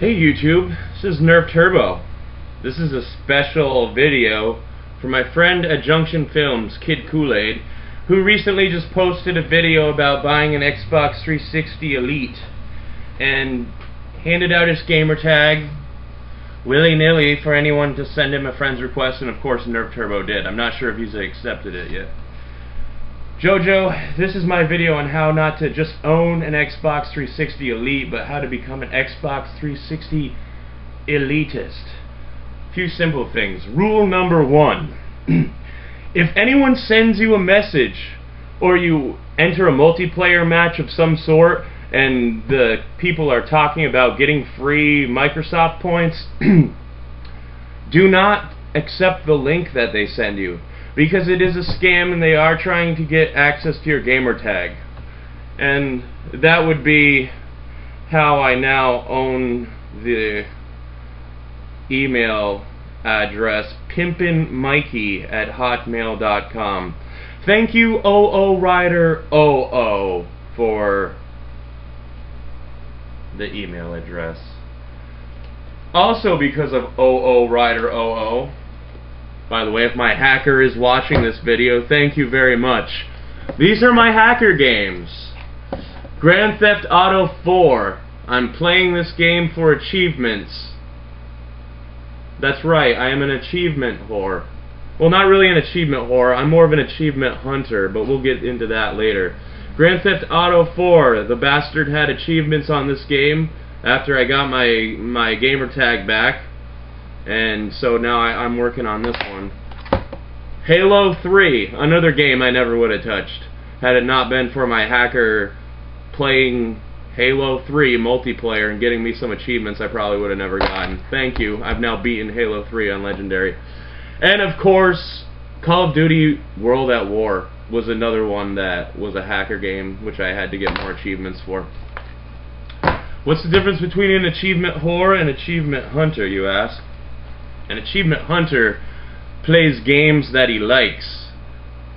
Hey YouTube, this is Nerf Turbo. This is a special video for my friend at Junction Films, Kid Kool-Aid, who recently just posted a video about buying an Xbox 360 Elite and handed out his gamer tag willy-nilly for anyone to send him a friend's request, and of course Nerf Turbo did. I'm not sure if he's accepted it yet. JoJo, this is my video on how not to just own an Xbox 360 Elite, but how to become an Xbox 360 elitist. Few simple things. Rule number 1. If anyone sends you a message, or you enter a multiplayer match of some sort, and the people are talking about getting free Microsoft points, do not accept the link that they send you, because it is a scam and they are trying to get access to your gamer tag. And that would be how I now own the email address pimpinmikey@hotmail.com. Thank you, OO for the email address. Also, because of OO, by the way, if my hacker is watching this video, thank you very much. These are my hacker games. Grand Theft Auto 4. I'm playing this game for achievements. That's right, I am an achievement whore. Well, not really an achievement whore, I'm more of an achievement hunter, but we'll get into that later. Grand Theft Auto 4. The bastard had achievements on this game after I got my gamer tag back. And so now I'm working on this one. Halo 3, another game I never would have touched. Had it not been for my hacker playing Halo 3 multiplayer and getting me some achievements I probably would have never gotten. Thank you. I've now beaten Halo 3 on Legendary. And of course, Call of Duty World at War was another one that was a hacker game, which I had to get more achievements for. What's the difference between an achievement whore and achievement hunter, you ask? An achievement hunter plays games that he likes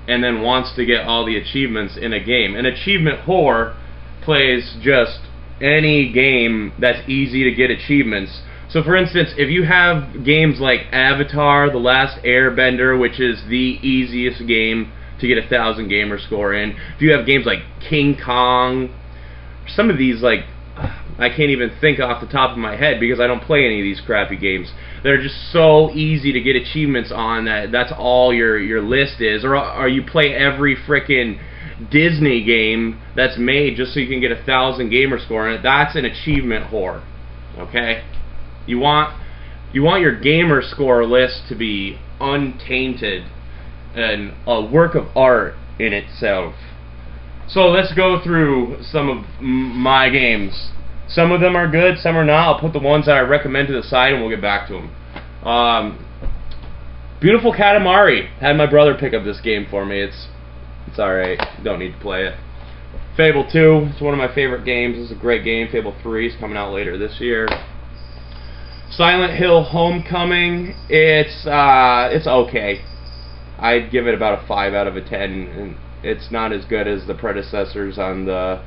and then wants to get all the achievements in a game. An achievement whore plays just any game that's easy to get achievements. So for instance, if you have games like Avatar, The Last Airbender, which is the easiest game to get 1,000 gamer score in, if you have games like King Kong, some of these, like, I can't even think off the top of my head because I don't play any of these crappy games. They're just so easy to get achievements on that that's all your list is. Or you play every frickin' Disney game that's made just so you can get 1,000 gamer score in it. That's an achievement whore. Okay? You want your gamer score list to be untainted and a work of art in itself. So let's go through some of my games. Some of them are good, some are not. I'll put the ones that I recommend to the side and we'll get back to them. Beautiful Katamari. Had my brother pick up this game for me. It's alright. Don't need to play it. Fable 2. It's one of my favorite games. It's a great game. Fable 3 is coming out later this year. Silent Hill Homecoming. It's okay. I'd give it about a 5 out of a 10. And it's not as good as the predecessors on the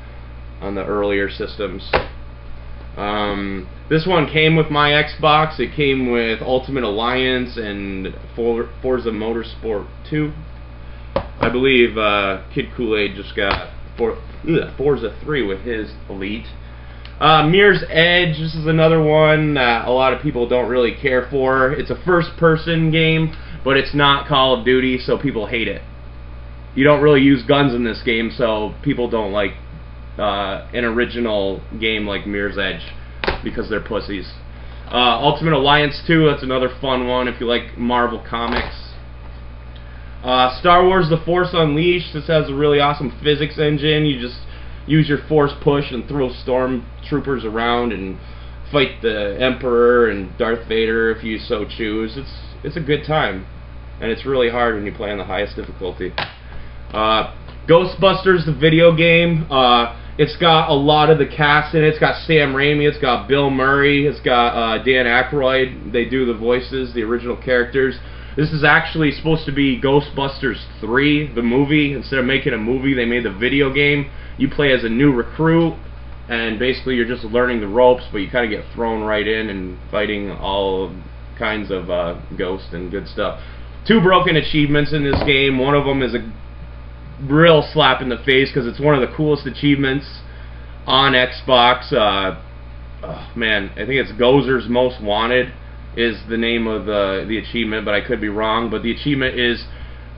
earlier systems. This one came with my Xbox. It came with Ultimate Alliance and Forza Motorsport 2. I believe Kid Kool-Aid just got Forza 3 with his Elite. Mirror's Edge. This is another one that a lot of people don't really care for. It's a first-person game, but it's not Call of Duty, so people hate it. You don't really use guns in this game, so people don't like an original game like Mirror's Edge because they're pussies. Ultimate Alliance 2, that's another fun one if you like Marvel Comics. Star Wars The Force Unleashed. This has a really awesome physics engine. You just use your force push and throw stormtroopers around and fight the Emperor and Darth Vader if you so choose. It's a good time, and it's really hard when you play on the highest difficulty. Ghostbusters, the video game. It's got a lot of the cast in it. It's got Sam Raimi, it's got Bill Murray, it's got Dan Aykroyd. They do the voices, the original characters. This is actually supposed to be Ghostbusters 3, the movie. Instead of making a movie, they made the video game. You play as a new recruit. and basically you're just learning the ropes, but you kind of get thrown right in and fighting all kinds of ghosts and good stuff. 2 broken achievements in this game. One of them is a real slap in the face because it's one of the coolest achievements on Xbox. Oh, man, I think it's Gozer's Most Wanted is the name of the achievement, but I could be wrong. But the achievement is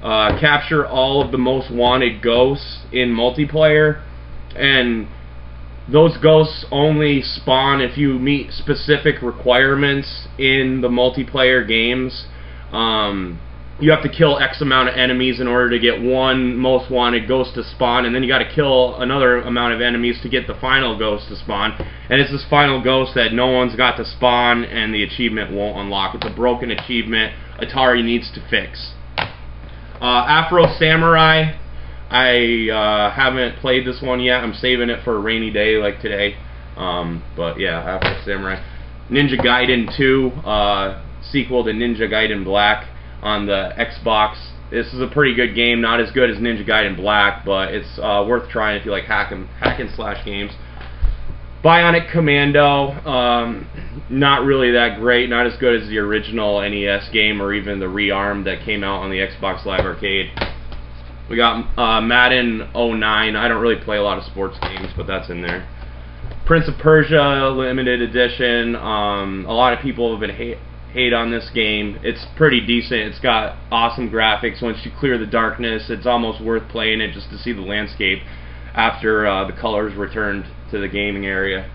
capture all of the most wanted ghosts in multiplayer, and those ghosts only spawn if you meet specific requirements in the multiplayer games. You have to kill X amount of enemies in order to get one most wanted ghost to spawn, and then you got to kill another amount of enemies to get the final ghost to spawn. And it's this final ghost that no one's got to spawn, and the achievement won't unlock. It's a broken achievement Atari needs to fix. Afro Samurai, I haven't played this one yet. I'm saving it for a rainy day like today. But yeah, Afro Samurai. Ninja Gaiden 2, sequel to Ninja Gaiden Black on the Xbox. This is a pretty good game, not as good as Ninja Gaiden Black, but it's worth trying if you like hack and slash games. Bionic Commando, not really that great, not as good as the original NES game or even the rearm that came out on the Xbox Live Arcade. We got Madden 09. I don't really play a lot of sports games, but that's in there. Prince of Persia Limited Edition. A lot of people have been hate on this game. It's pretty decent. It's got awesome graphics. Once you clear the darkness, it's almost worth playing it just to see the landscape after the colors returned to the gaming area.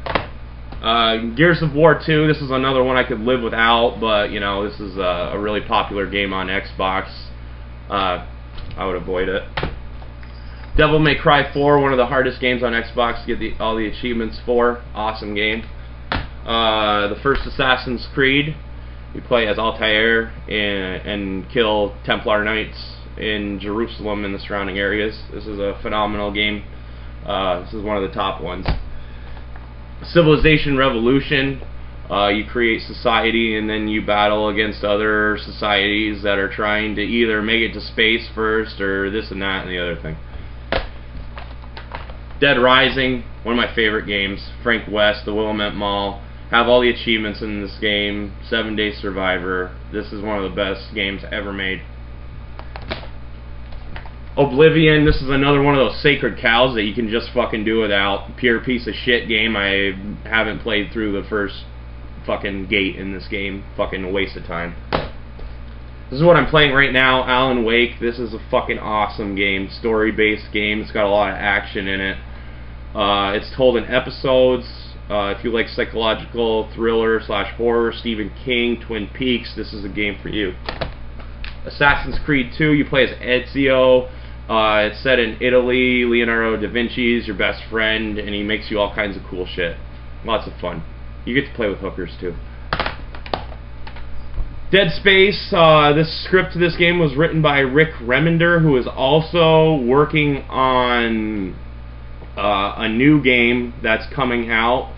Gears of War 2, this is another one I could live without, but you know, this is a really popular game on Xbox. I would avoid it. Devil May Cry 4, one of the hardest games on Xbox to get all the achievements for. Awesome game. The first Assassin's Creed, you play as Altair and kill Templar Knights in Jerusalem and the surrounding areas. This is a phenomenal game. This is one of the top ones. Civilization Revolution, you create society and then you battle against other societies that are trying to either make it to space first or this and that and the other thing. Dead Rising, one of my favorite games. Frank West, the Willamette Mall. Have all the achievements in this game. 7 Day Survivor. This is one of the best games ever made. Oblivion, this is another one of those sacred cows that you can just fucking do without. Pure piece of shit game. I haven't played through the first fucking gate in this game. Fucking waste of time. This is what I'm playing right now, Alan Wake. This is a fucking awesome game. Story-based game. It's got a lot of action in it. It's told in episodes. If you like psychological thriller / horror, Stephen King, Twin Peaks, this is a game for you. Assassin's Creed 2, you play as Ezio. It's set in Italy. Leonardo da Vinci is your best friend, and he makes you all kinds of cool shit. Lots of fun. You get to play with hookers too. Dead Space, this script to this game was written by Rick Remender, who is also working on a new game that's coming out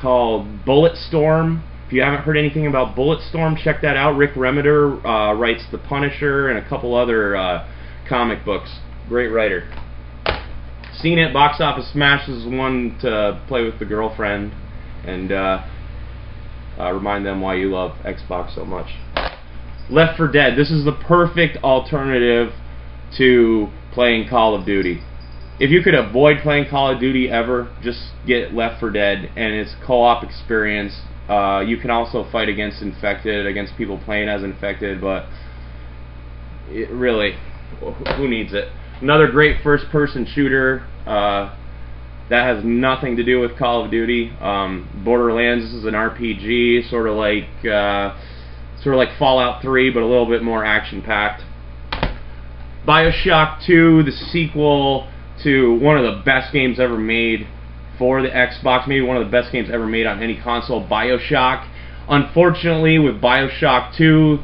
called Bulletstorm. If you haven't heard anything about Bulletstorm, check that out. Rick Remender writes The Punisher and a couple other comic books. Great writer. Seen it, box office smash. This is one to play with the girlfriend and remind them why you love Xbox so much. Left 4 Dead. This is the perfect alternative to playing Call of Duty. If you could avoid playing Call of Duty ever, just get Left 4 Dead, and it's co-op experience. You can also fight against infected, against people playing as infected, but really, who needs it? Another great first-person shooter that has nothing to do with Call of Duty. Borderlands. This is an RPG, sort of like Fallout 3, but a little bit more action-packed. BioShock 2, the sequel to one of the best games ever made for the Xbox, maybe one of the best games ever made on any console, BioShock. Unfortunately, with BioShock 2,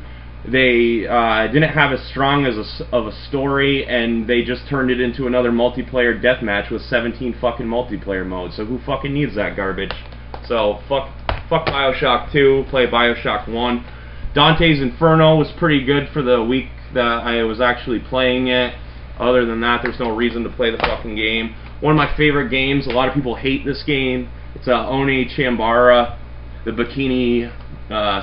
they didn't have as strong of a story, and they just turned it into another multiplayer deathmatch with 17 fucking multiplayer modes. So who fucking needs that garbage? So fuck BioShock 2, play BioShock 1. Dante's Inferno was pretty good for the week that I was actually playing it. Other than that, there's no reason to play the fucking game. One of my favorite games. A lot of people hate this game. It's Oni Chambara, the Bikini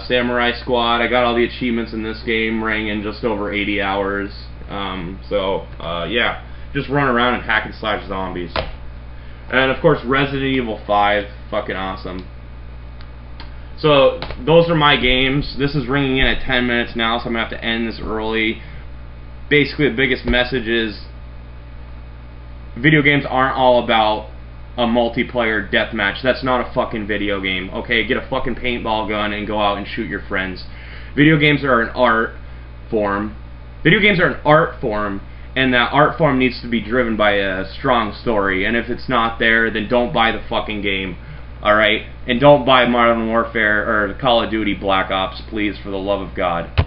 Samurai Squad. I got all the achievements in this game, rang in just over 80 hours. Yeah, just run around and hack and slash zombies. And of course, Resident Evil 5, fucking awesome. So those are my games. This is ringing in at 10 minutes now, so I'm gonna have to end this early. Basically, the biggest message is video games aren't all about a multiplayer deathmatch. That's not a fucking video game. Okay, get a fucking paintball gun and go out and shoot your friends. Video games are an art form. Video games are an art form, and that art form needs to be driven by a strong story. And if it's not there, then don't buy the fucking game. Alright? And don't buy Modern Warfare or Call of Duty Black Ops, please, for the love of God.